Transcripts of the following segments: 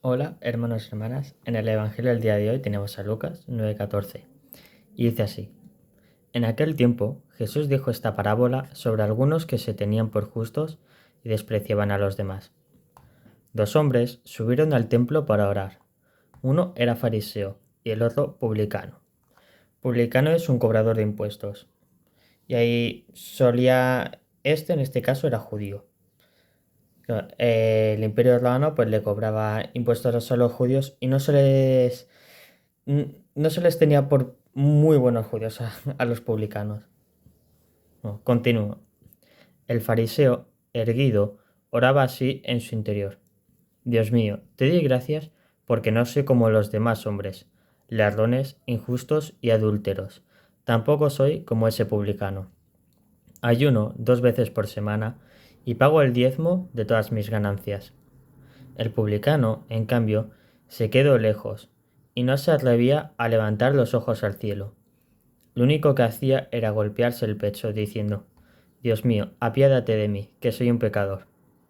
Hola, hermanos y hermanas. En el Evangelio del día de hoy tenemos a Lucas 9:14. Y dice así: En aquel tiempo Jesús dijo esta parábola sobre algunos que se tenían por justos y despreciaban a los demás. Dos hombres subieron al templo para orar. Uno era fariseo y el otro publicano. Publicano es un cobrador de impuestos. Y ahí en este caso era judío. Claro, el Imperio Romano pues le cobraba impuestos a los judíos y no se les tenía por muy buenos judíos a los publicanos. No, continúo. El fariseo, erguido, oraba así en su interior: Dios mío, te doy gracias porque no soy como los demás hombres, ladrones, injustos y adúlteros. Tampoco soy como ese publicano. Ayuno 2 veces por semana y pago el diezmo de todas mis ganancias. El publicano, en cambio, se quedó lejos y no se atrevía a levantar los ojos al cielo. Lo único que hacía era golpearse el pecho diciendo: Dios mío, apiádate de mí, que soy un pecador.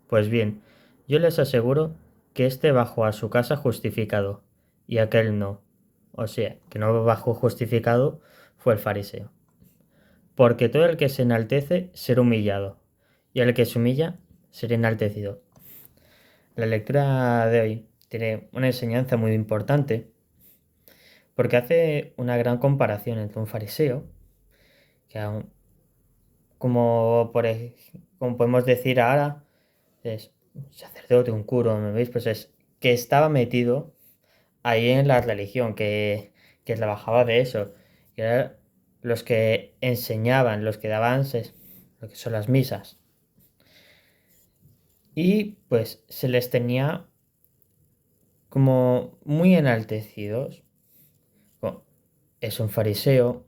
Pues bien, yo les aseguro que éste bajó a su casa justificado, y aquel no. O sea, que no bajó justificado fue el fariseo. Porque todo el que se enaltece será humillado, y el que se humilla será enaltecido. La lectura de hoy tiene una enseñanza muy importante porque hace una gran comparación entre un fariseo, que como podemos decir ahora, es un sacerdote, un cura, ¿me veis? Pues es que estaba metido ahí en la religión, que trabajaba de eso, que eran los que enseñaban, los que daban lo que son las misas. Y pues se les tenía como muy enaltecidos. Bueno, es un fariseo,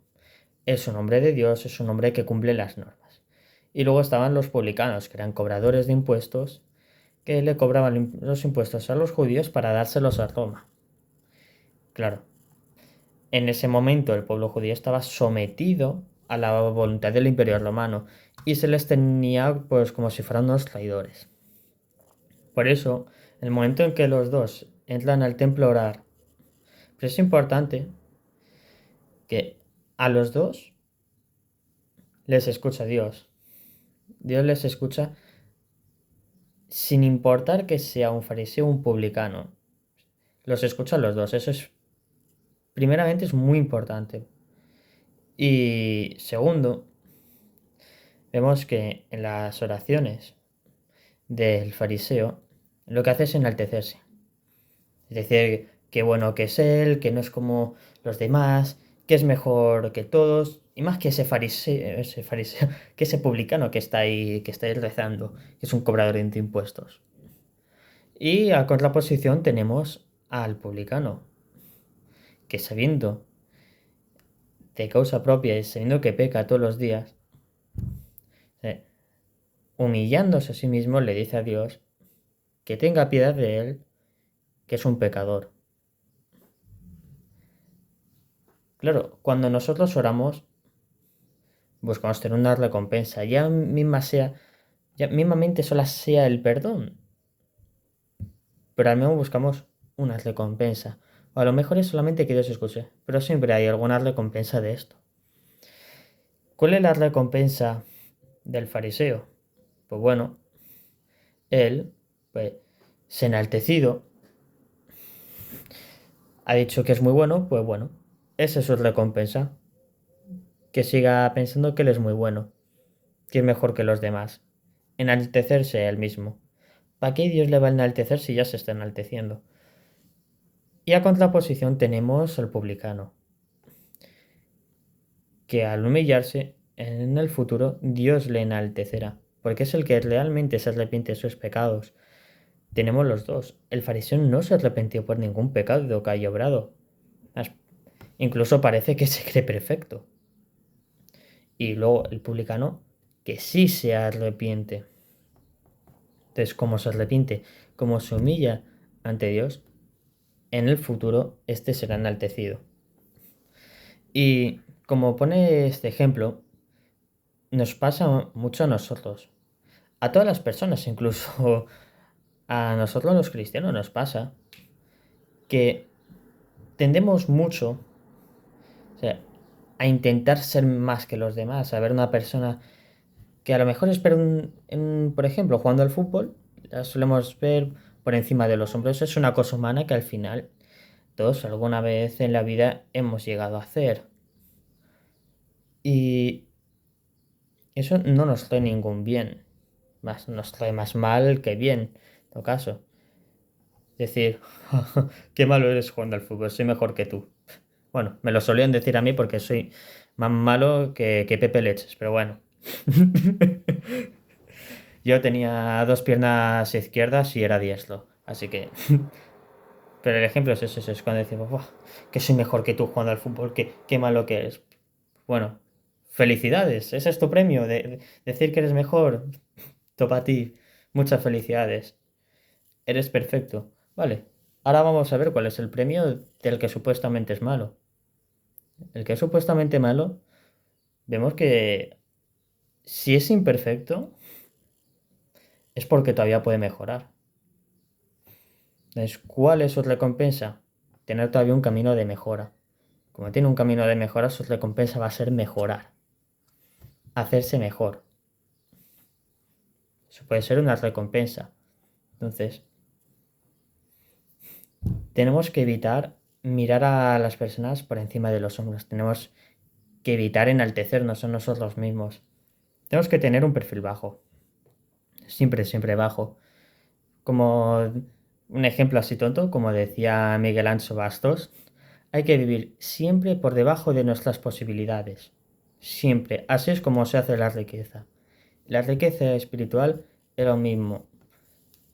es un hombre de Dios, es un hombre que cumple las normas. Y luego estaban los publicanos, que eran cobradores de impuestos, que le cobraban los impuestos a los judíos para dárselos a Roma. Claro, en ese momento el pueblo judío estaba sometido a la voluntad del Imperio Romano y se les tenía pues como si fueran unos traidores. Por eso, en el momento en que los dos entran al templo a orar, pues es importante que a los dos les escucha Dios. Dios les escucha sin importar que sea un fariseo o un publicano. Los escucha a los dos. Primeramente, es muy importante. Y segundo, vemos que en las oraciones del fariseo lo que hace es enaltecerse. Es decir, qué bueno que es él, que no es como los demás, que es mejor que todos, y más que ese fariseo, que ese publicano que está ahí rezando, que es un cobrador de impuestos. Y a contraposición tenemos al publicano, que sabiendo de causa propia y sabiendo que peca todos los días, humillándose a sí mismo, le dice a Dios que tenga piedad de él, que es un pecador. Claro, cuando nosotros oramos, buscamos tener una recompensa, ya mismamente sola sea el perdón, pero al menos buscamos una recompensa. O a lo mejor es solamente que Dios escuche, pero siempre hay alguna recompensa de esto. ¿Cuál es la recompensa del fariseo? Pues bueno, él, pues, se enaltecido, ha dicho que es muy bueno, pues bueno, esa es su recompensa. Que siga pensando que él es muy bueno, que es mejor que los demás. Enaltecerse él mismo. ¿Para qué Dios le va a enaltecer si ya se está enalteciendo? Y a contraposición tenemos al publicano, que al humillarse en el futuro Dios le enaltecerá, porque es el que realmente se arrepiente de sus pecados. Tenemos los dos. El fariseo no se arrepintió por ningún pecado que haya obrado. Incluso parece que se cree perfecto. Y luego el publicano que sí se arrepiente. Entonces, como se arrepiente, como se humilla ante Dios, en el futuro este será enaltecido. Y como pone este ejemplo, nos pasa mucho a nosotros, a todas las personas, incluso a nosotros los cristianos nos pasa, que tendemos mucho, o sea, a intentar ser más que los demás, a ver una persona que a lo mejor espera por ejemplo, jugando al fútbol, la solemos ver por encima de los hombros. Es una cosa humana que al final todos alguna vez en la vida hemos llegado a hacer. Y eso no nos trae ningún bien. Más, nos trae más mal que bien, en todo caso. Decir, qué malo eres jugando al fútbol, soy mejor que tú. Bueno, me lo solían decir a mí porque soy más malo que Pepe Leches, pero bueno. Yo tenía dos piernas izquierdas y era diestro, así que... Pero el ejemplo es ese, es cuando decimos, "Buah, que soy mejor que tú jugando al fútbol, qué malo que eres". Bueno, felicidades, ese es tu premio, de decir que eres mejor, topa a ti, muchas felicidades, eres perfecto. Vale, ahora vamos a ver cuál es el premio del que supuestamente es malo. El que es supuestamente malo, vemos que si es imperfecto, es porque todavía puede mejorar. Entonces, ¿cuál es su recompensa? Tener todavía un camino de mejora. Como tiene un camino de mejora, su recompensa va a ser mejorar, hacerse mejor. Eso puede ser una recompensa. Entonces, tenemos que evitar mirar a las personas por encima de los hombros. Tenemos que evitar enaltecernos a nosotros mismos. Tenemos que tener un perfil bajo. Siempre, siempre bajo. Como un ejemplo así tonto, como decía Miguel Ancho Bastos, hay que vivir siempre por debajo de nuestras posibilidades. Siempre. Así es como se hace la riqueza. La riqueza espiritual es lo mismo.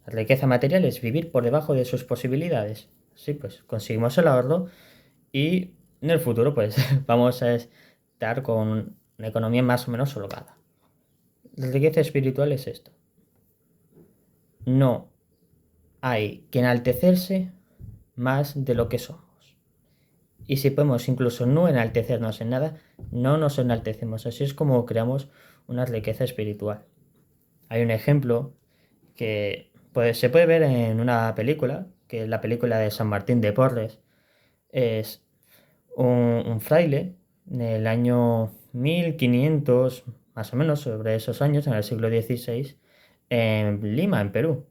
La riqueza material es vivir por debajo de sus posibilidades. Sí, pues conseguimos el ahorro y en el futuro pues vamos a estar con una economía más o menos holgada. La riqueza espiritual es esto. No hay que enaltecerse más de lo que somos. Y si podemos incluso no enaltecernos en nada, no nos enaltecemos. Así es como creamos una riqueza espiritual. Hay un ejemplo que se puede ver en una película, que es la película de San Martín de Porres. Es un fraile en el año 1500, más o menos sobre esos años, en el siglo XVI, en Lima, en Perú.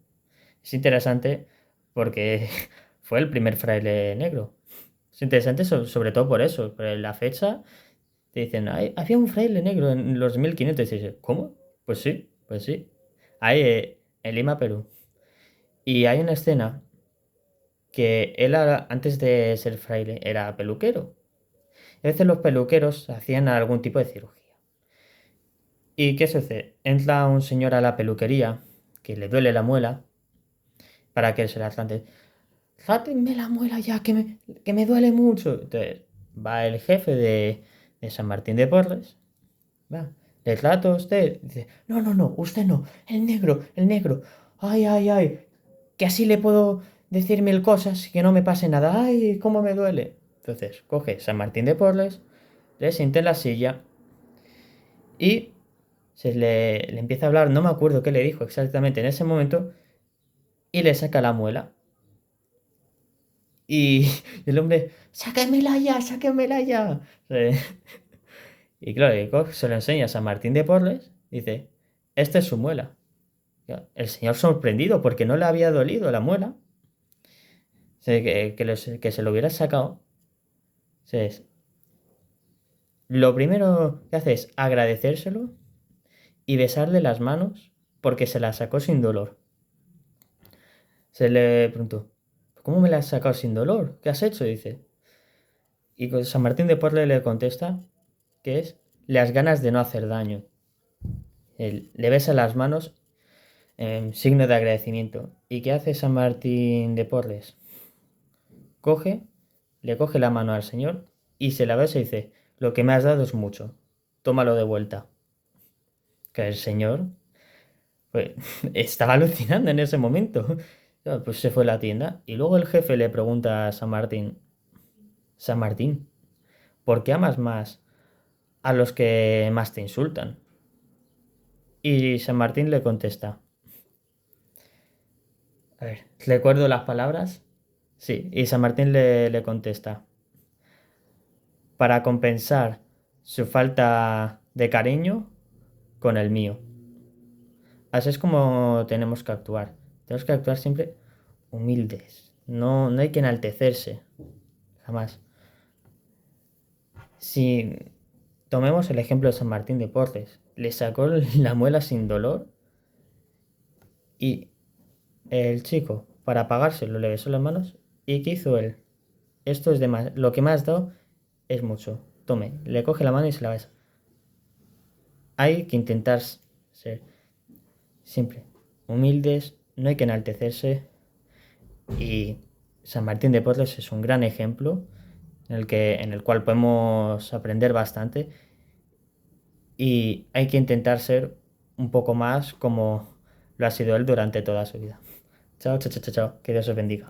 Es interesante porque fue el primer fraile negro. Es interesante sobre todo por eso, por la fecha. Te dicen, había un fraile negro en los 1500. Y dices, ¿cómo? Pues sí, pues sí. Ahí, en Lima, Perú. Y hay una escena que él, antes de ser fraile, era peluquero. A veces los peluqueros hacían algún tipo de cirugía. ¿Y qué sucede? Entra un señor a la peluquería que le duele la muela para que se la trate. Trátenme la muela ya, que me duele mucho. Entonces va el jefe de San Martín de Porres. Va, ¿le trato a usted? Dice, no, no, no, usted no. El negro, el negro. Ay, ay, ay. Que así le puedo decir mil cosas y que no me pase nada. Ay, cómo me duele. Entonces coge San Martín de Porres, le sienta en la silla y le empieza a hablar, no me acuerdo qué le dijo exactamente en ese momento, y le saca la muela. Y el hombre, sáquenmela ya, sáquenmela ya. Y claro, se lo enseña a San Martín de Porres, dice, esta es su muela. Claro, el señor sorprendido porque no le había dolido la muela, que se lo hubiera sacado. Entonces, lo primero que hace es agradecérselo y besarle las manos porque se las sacó sin dolor. Se le preguntó, ¿cómo me las has sacado sin dolor? ¿Qué has hecho? Dice. Y San Martín de Porres le contesta que es las ganas de no hacer daño. Él le besa las manos en signo de agradecimiento. ¿Y qué hace San Martín de Porres? Le coge la mano al señor y se la besa y dice, lo que me has dado es mucho, tómalo de vuelta. Que el señor pues, estaba alucinando en ese momento. Pues se fue a la tienda y luego el jefe le pregunta a San Martín, ¿por qué amas más a los que más te insultan? Y San Martín le contesta, a ver, recuerdo las palabras, Sí, y San Martín le contesta, para compensar su falta de cariño con el mío. Así es como tenemos que actuar. Tenemos que actuar siempre humildes. No, no hay que enaltecerse, jamás. Si tomemos el ejemplo de San Martín de Porres, le sacó la muela sin dolor y el chico, para pagárselo, le besó las manos. ¿Y qué hizo él? Esto es de más. Lo que me has dado es mucho. Tome, le coge la mano y se la besa. Hay que intentar ser siempre humildes, no hay que enaltecerse. Y San Martín de Porres es un gran ejemplo en el cual podemos aprender bastante. Y hay que intentar ser un poco más como lo ha sido él durante toda su vida. Chao, chao, chao, chao, chao. Que Dios os bendiga.